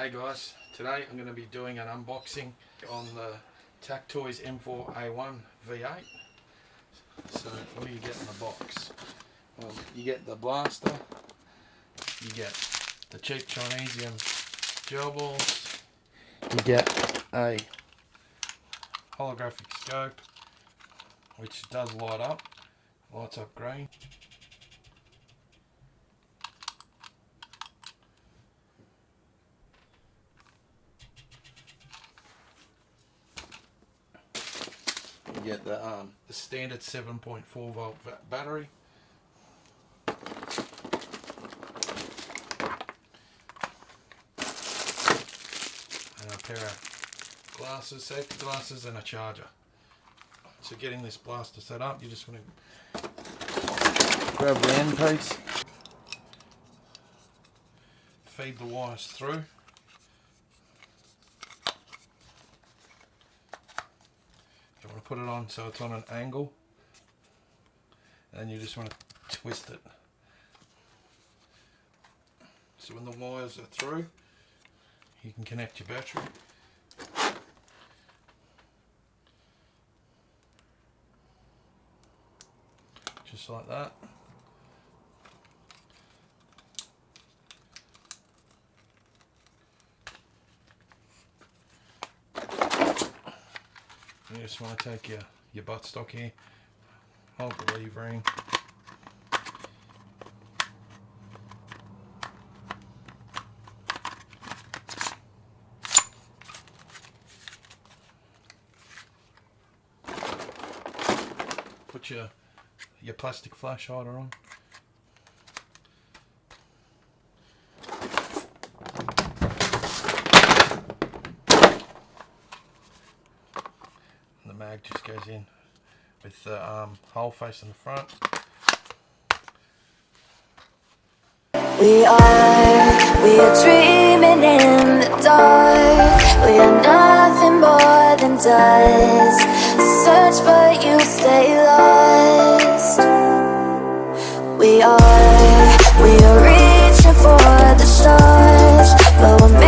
Hey guys, today I'm going to be doing an unboxing on the TacToys M4A1 V8. So what do you get in the box? Well, you get the blaster, you get the cheap Chinesium gel balls, you get a holographic scope which does lights up green. You get the standard 7.4 volt battery. And a pair of glasses, safety glasses, and a charger. So getting this blaster set up, you just want to grab the end piece, feed the wires through. You want to put it on so it's on an angle, and you just want to twist it. So when the wires are through, you can connect your battery. Just like that. You just want to take your buttstock here, hold the lever in, put your plastic flash hider on. The mag just goes in with the hole facing the front. We are dreaming in the dark. We are nothing more than dust. Search but you stay lost. We are reaching for the stars, but we're